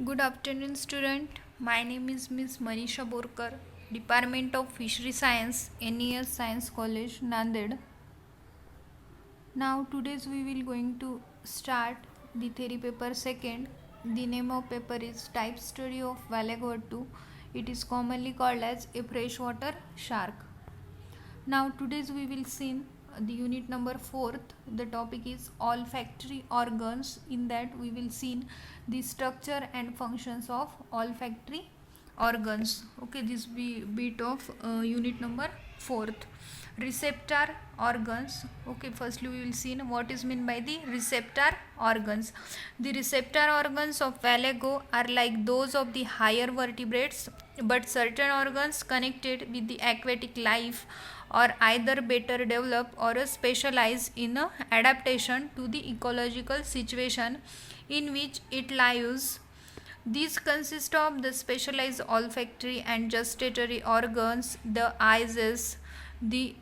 Good afternoon, student. My name is Miss Manisha Borkar, Department of Fishery Science, NES Science College, Nanded. Now, today's we will going to start the theory paper second. The name of paper is Type Study of Valagotu. It is commonly called as a freshwater shark. Now, today's we will see the unit number 4th. The topic is olfactory organs. In that we will see the structure and functions of olfactory organs. Okay, this be bit of unit number 4th. Receptor organs. Okay, firstly we will see what is meant by the receptor organs. The receptor organs of Valago are like those of the higher vertebrates, but certain organs connected with the aquatic life or either better develop or specialize in adaptation to the ecological situation in which it lives. These consist of the specialized olfactory and gustatory organs, the eyes, the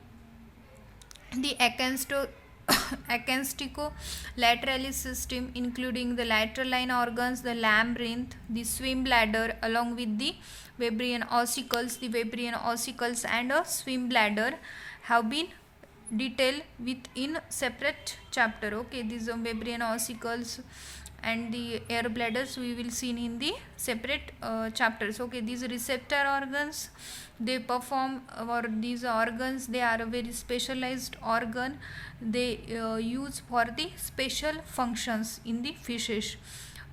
acantholateralis system, including the lateral line organs, the labyrinth, the swim bladder, along with the Webrian ossicles. The Webrian ossicles and a swim bladder have been detailed within separate chapter. Okay, these are Webrian ossicles and the air bladders we will see in the separate chapters. Okay, these receptor organs, they perform, or these organs, they are a very specialized organ. They use for the special functions in the fishes.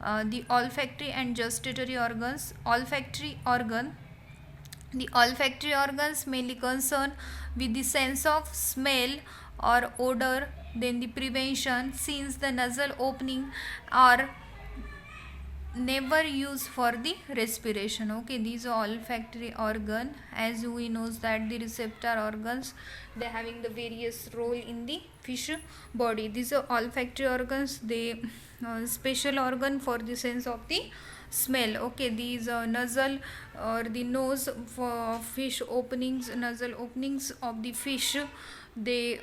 The olfactory and gustatory organs. The olfactory organs mainly concern with the sense of smell or odor, then the prevention, since the nasal opening are never used for the respiration. Okay, these are olfactory organ. As we know that the receptor organs, they having the various role in the fish body. These are olfactory organs. They special organ for the sense of the smell. Okay, these nasal or the nose for fish openings, nasal openings of the fish, they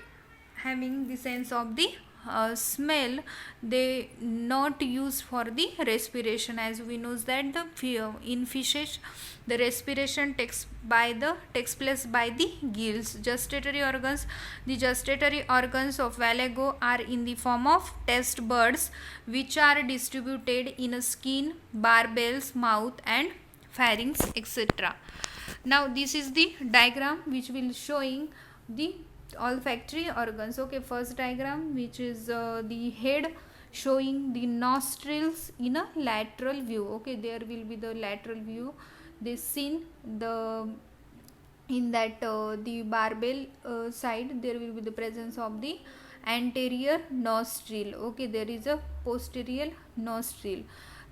having the sense of the smell. They not used for the respiration, as we know that the in fishes the respiration takes place by the gills. Gustatory organs. The gustatory organs of Valago are in the form of taste buds, which are distributed in a skin, barbels, mouth and pharynx, etc. Now this is the diagram which will showing the olfactory organs. Okay, first diagram, which is the head showing the nostrils in a lateral view. Okay, there will be the lateral view. They seen the in that the barbell side there will be the presence of the anterior nostril. Okay, there is a posterior nostril.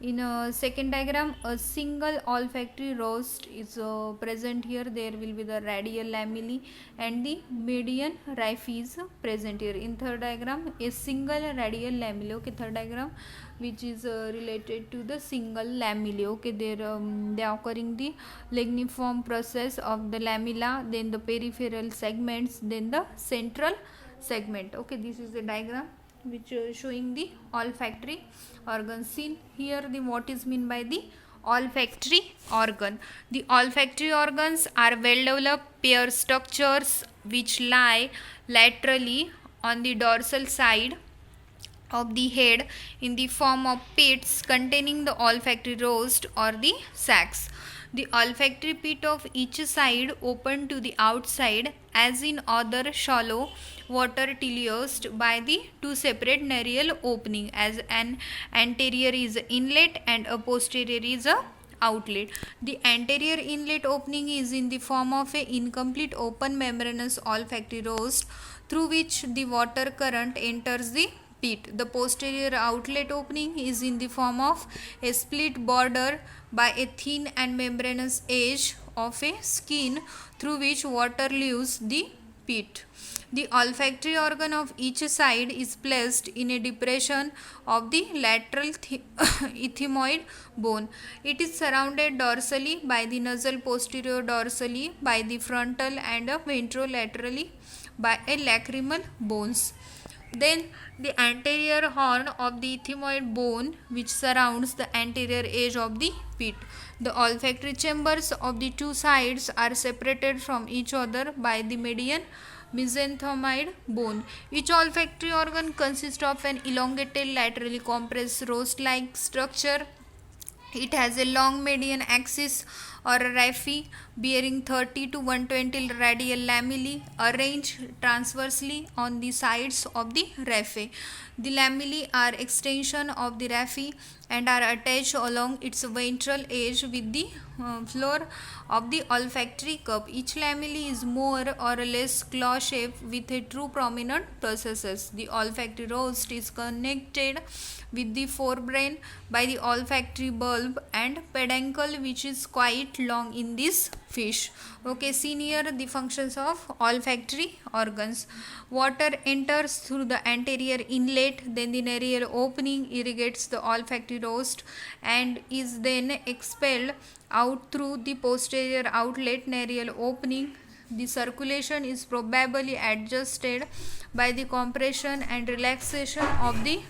In a second diagram, a single olfactory rosette is present here. There will be the radial lamellae and the median raphe is present here. In third diagram, a single radial lamellae. Okay, third diagram, which is related to the single lamellae. Okay, they are occurring the ligniform process of the lamella, then the peripheral segments, then the central segment. Okay, this is the diagram which showing the olfactory organ. Seen here the what is meant by the olfactory organ. The olfactory organs are well developed pair structures which lie laterally on the dorsal side of the head in the form of pits containing the olfactory rosette or the sacs. The olfactory pit of each side open to the outside, as in other shallow water teleost, by the two separate narial opening, as an anterior is inlet and a posterior is a outlet. The anterior inlet opening is in the form of a incomplete open membranous olfactory rosette through which the water current enters the pit. The posterior outlet opening is in the form of a split border by a thin and membranous edge of a skin through which water leaves the pit. The olfactory organ of each side is placed in a depression of the lateral ethmoid bone. It is surrounded dorsally by the nasal posterior dorsally by the frontal and ventrolaterally by a lacrimal bones. Then the anterior horn of the ethmoid bone which surrounds the anterior edge of the pit. The olfactory chambers of the two sides are separated from each other by the median mesenthymide bone. Each olfactory organ consists of an elongated laterally compressed roast-like structure. It has a long median axis or a raphe bearing 30 to 120 radial lamellae arranged transversely on the sides of the raphe. The lamellae are extension of the raphe and are attached along its ventral edge with the floor of the olfactory cup. Each lamellae is more or less claw shaped with a true prominent processes. The olfactory rost is connected with the forebrain by the olfactory bulb and peduncle which is quite long in this fish. Okay, see here the functions of olfactory organs. Water enters through the anterior inlet, then the narial opening irrigates the olfactory rost and is then expelled out through the posterior outlet narial opening. The circulation is probably adjusted by the compression and relaxation of the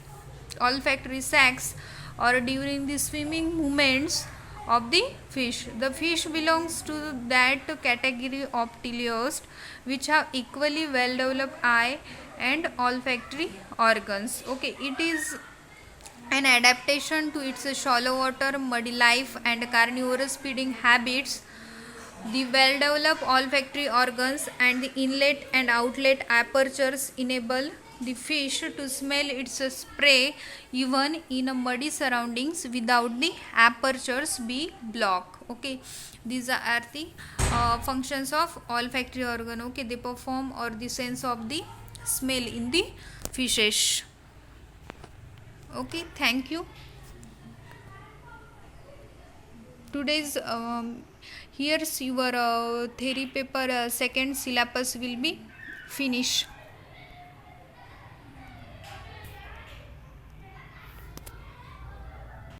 olfactory sacs or during the swimming movements of the fish. The fish belongs to that category of teleost which have equally well developed eye and olfactory organs. Okay, it is an adaptation to its shallow water, muddy life and carnivorous feeding habits. The well developed olfactory organs and the inlet and outlet apertures enable the fish to smell its prey even in a muddy surroundings without the apertures be blocked. Okay, these are the functions of olfactory organ. Okay, they perform or the sense of the smell in the fishes. Okay, thank you. Today's here's your theory paper second syllabus will be finished.